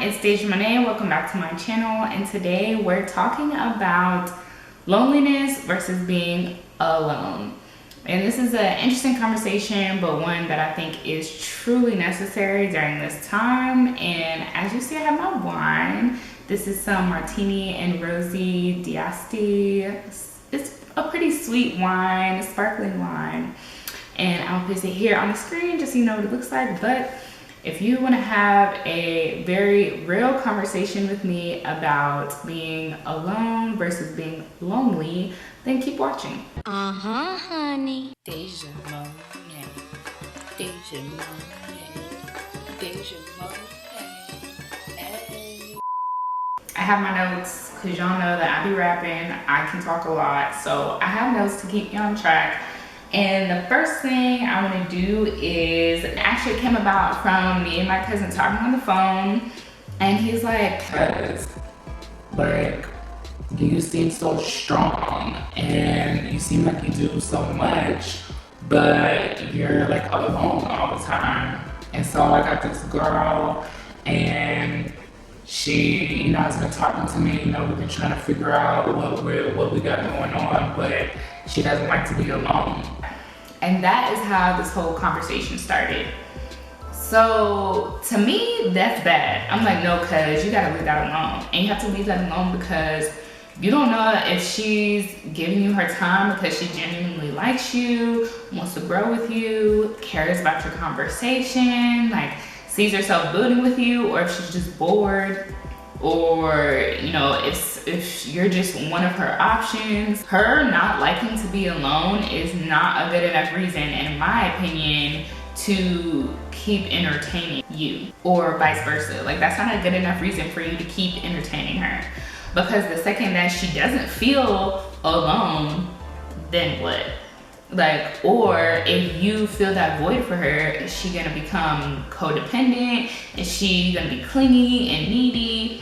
it's DayJaMona. Welcome back to my channel, and today we're talking about loneliness versus being alone. And this is an interesting conversation, but one that I think is truly necessary during this time. And as you see, I have my wine. This is some Martini and Rosy d'Asti. It's a pretty sweet wine, sparkling wine. And I'll place it here on the screen just so you know what it looks like. But if you want to have a very real conversation with me about being alone versus being lonely, then keep watching. Honey. DayJaMona, DayJaMona, DayJaMona. I have my notes because y'all know that I be rapping. I can talk a lot, so I have notes to keep you on track. And the first thing I want to do is, it actually came about from me and my cousin talking on the phone, and he's like, "Cause, like, you seem so strong and you seem like you do so much, but you're like alone all the time." And so I got this girl, and she, has been talking to me. We've been trying to figure out what we got going on, but she doesn't like to be alone. And that is how this whole conversation started. So to me, that's bad. I'm like, no, cuz you gotta leave that alone. And you have to leave that alone because you don't know if she's giving you her time because she genuinely likes you, wants to grow with you, cares about your conversation, like sees herself building with you, or if she's just bored, or if you're just one of her options. Her not liking to be alone is not a good enough reason, in my opinion, to keep entertaining you, or vice versa. Like, that's not a good enough reason for you to keep entertaining her, because the second that she doesn't feel alone, then what? Like, or if you fill that void for her, is she gonna become codependent? Is she gonna be clingy and needy?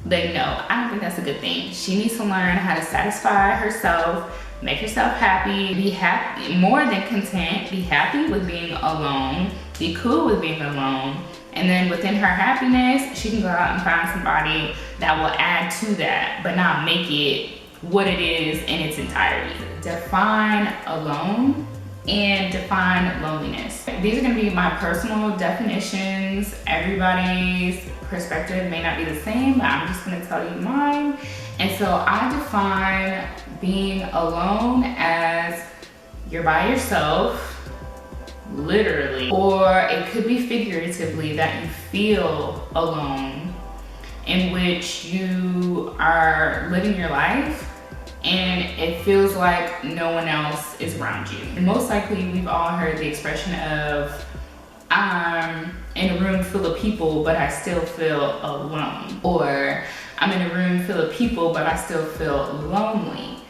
Like, no, I don't think that's a good thing. She needs to learn how to satisfy herself, make herself happy, be happy, more than content, be happy with being alone, be cool with being alone. And then within her happiness, she can go out and find somebody that will add to that, but not make it what it is in its entirety. Define alone and define loneliness. These are gonna be my personal definitions. Everybody's perspective may not be the same, but I'm just gonna tell you mine. And so I define being alone as you're by yourself, literally, or it could be figuratively, that you feel alone, in which you are living your life and it feels like no one else is around you. And most likely we've all heard the expression of, I'm in a room full of people, but I still feel alone. Or I'm in a room full of people, but I still feel lonely.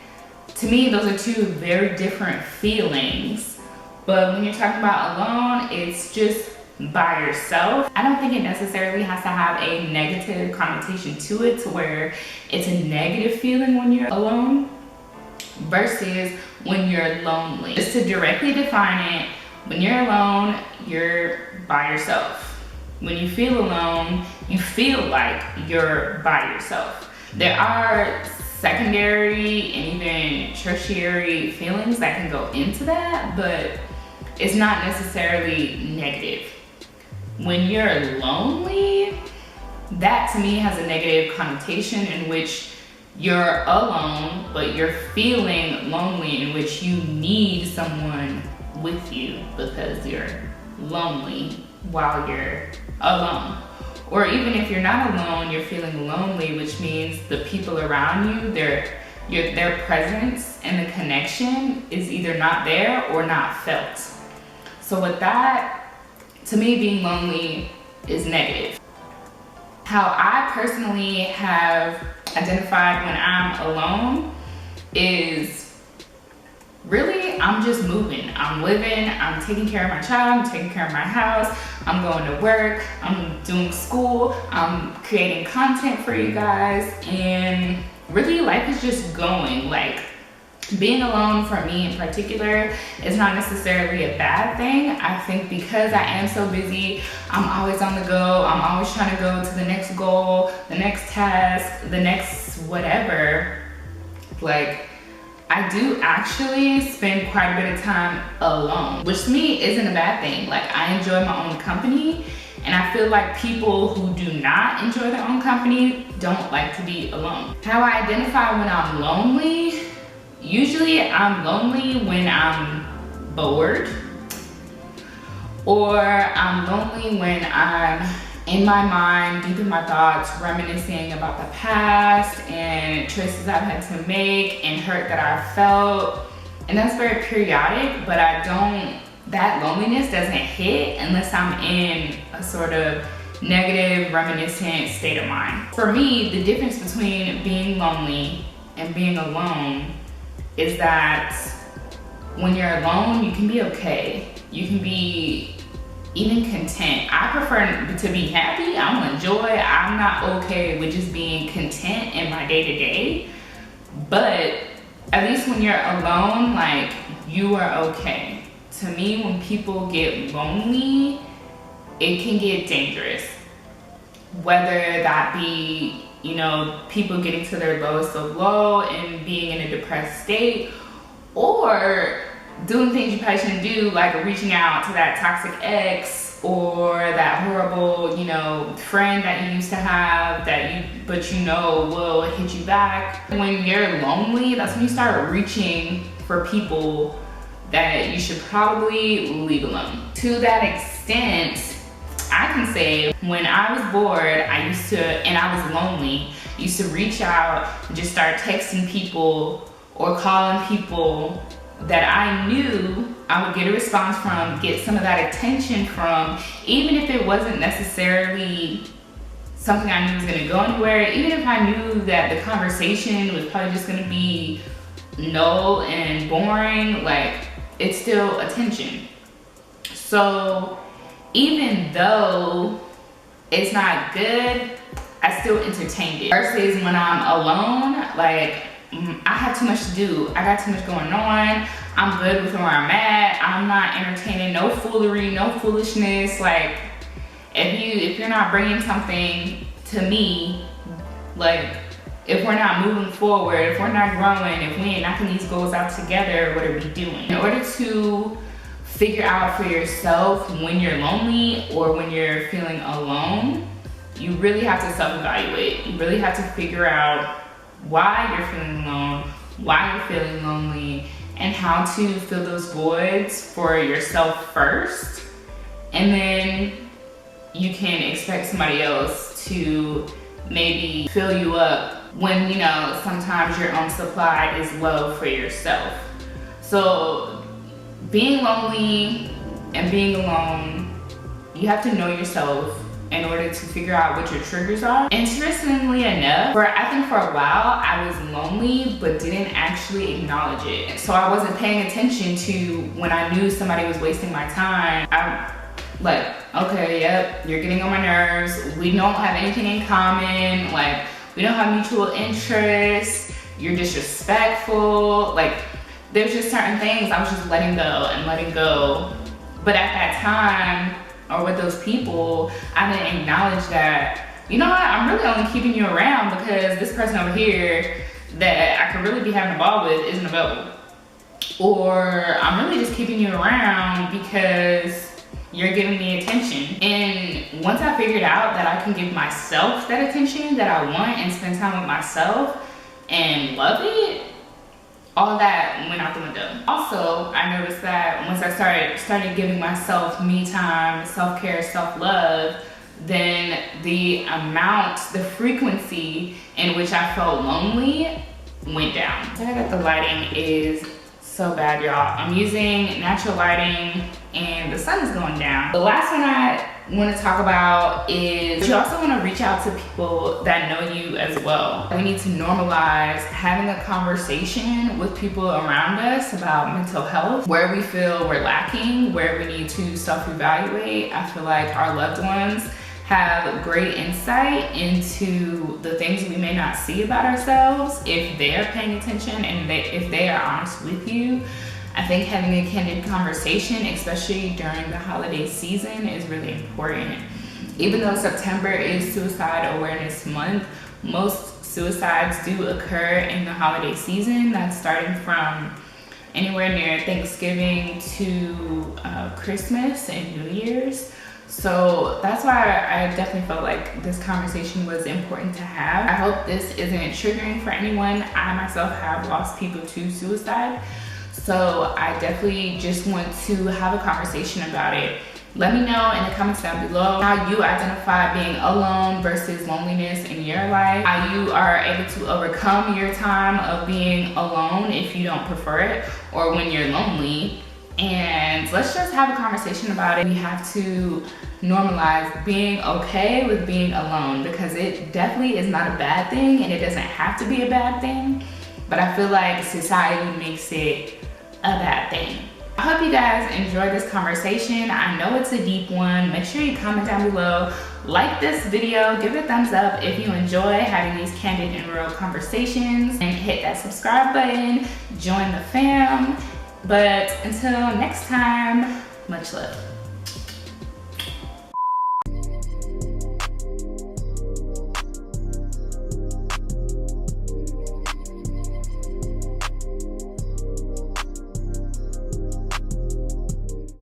To me, those are two very different feelings. But when you're talking about alone, it's just by yourself. I don't think it necessarily has to have a negative connotation to it, to where it's a negative feeling when you're alone versus when you're lonely. Just to directly define it, when you're alone, you're by yourself. When you feel alone, you feel like you're by yourself. There are secondary and even tertiary feelings that can go into that, but it's not necessarily negative. When you're lonely, that to me has a negative connotation, in which you're alone, but you're feeling lonely, in which you need someone with you because you're lonely while you're alone. Or even if you're not alone, you're feeling lonely, which means the people around you, their presence and the connection is either not there or not felt. So with that, to me, being lonely is negative. How I personally have identified when I'm alone is really, I'm just moving, I'm living, I'm taking care of my child, I'm taking care of my house, I'm going to work, I'm doing school, I'm creating content for you guys, and really life is just going. Like, Being alone for me in particular is not necessarily a bad thing. I think because I am so busy, I'm always on the go. I'm always trying to go to the next goal, the next task, the next whatever. Like, I do actually spend quite a bit of time alone, which to me isn't a bad thing. Like, I enjoy my own company, and I feel like people who do not enjoy their own company don't like to be alone. How I identify when I'm lonely: usually I'm lonely when I'm bored, or I'm lonely when I'm in my mind, deep in my thoughts, reminiscing about the past and choices I've had to make and hurt that I've felt. And that's very periodic, but that loneliness doesn't hit unless I'm in a sort of negative, reminiscent state of mind. For me, the difference between being lonely and being alone is that when you're alone, you can be okay. You can be even content. I prefer to be happy. I want joy. I'm not okay with just being content in my day-to-day. But at least when you're alone, like, you are okay. To me, when people get lonely, it can get dangerous. Whether that be, people getting to their lowest of low and being in a depressed state, or doing things you probably shouldn't do, like reaching out to that toxic ex or that horrible, friend that you used to have but will hit you back. When you're lonely, that's when you start reaching for people that you should probably leave alone. To that extent, I can say when I was bored, and I was lonely, I used to reach out and just start texting people or calling people that I knew I would get a response from, get some of that attention from, even if it wasn't necessarily something I knew was gonna go anywhere, even if I knew that the conversation was probably just gonna be null and boring, like, it's still attention. So even though it's not good, I still entertained it. Versus when I'm alone, like, I have too much to do. I got too much going on. I'm good with where I'm at. I'm not entertaining no foolery, no foolishness. Like, if you're not bringing something to me, like, if we're not moving forward, if we're not growing, if we ain't knocking these goals out together, what are we doing? In order to figure out for yourself when you're lonely or when you're feeling alone, you really have to self-evaluate. You really have to figure out why you're feeling alone, why you're feeling lonely, and how to fill those voids for yourself first. And then you can expect somebody else to maybe fill you up when, sometimes your own supply is low for yourself. So being lonely and being alone, you have to know yourself in order to figure out what your triggers are. Interestingly enough, I think for a while, I was lonely but didn't actually acknowledge it. So I wasn't paying attention to when I knew somebody was wasting my time. I'm like, okay, yep, you're getting on my nerves. We don't have anything in common. Like, we don't have mutual interests. You're disrespectful. Like, there's just certain things I was just letting go. But at that time, or with those people, I didn't acknowledge that, you know what, I'm really only keeping you around because this person over here that I could really be having a ball with isn't available. Or I'm really just keeping you around because you're giving me attention. And once I figured out that I can give myself that attention that I want and spend time with myself and love it, all that went out the window. Also, I noticed that once I started giving myself me time, self-care, self-love, then the frequency in which I felt lonely went down. Sorry that the lighting is so bad, y'all. I'm using natural lighting and the sun is going down. The last one I want to talk about is you also want to reach out to people that know you as well. We need to normalize having a conversation with people around us about mental health, where we feel we're lacking, where we need to self-evaluate. I feel like our loved ones have great insight into the things we may not see about ourselves if they're paying attention and if they are honest with you. I think having a candid conversation, especially during the holiday season, is really important. Even though September is Suicide Awareness Month, most suicides do occur in the holiday season. That's starting from anywhere near Thanksgiving to Christmas and New Year's. So that's why I definitely felt like this conversation was important to have. I hope this isn't triggering for anyone. I myself have lost people to suicide. So I definitely just want to have a conversation about it. Let me know in the comments down below how you identify being alone versus loneliness in your life, how you are able to overcome your time of being alone if you don't prefer it, or when you're lonely. And let's just have a conversation about it. We have to normalize being okay with being alone, because it definitely is not a bad thing and it doesn't have to be a bad thing, but I feel like society makes it a bad thing. I hope you guys enjoyed this conversation. I know it's a deep one. Make sure you comment down below, like this video, give it a thumbs up if you enjoy having these candid and real conversations, and hit that subscribe button, join the fam. But until next time, much love.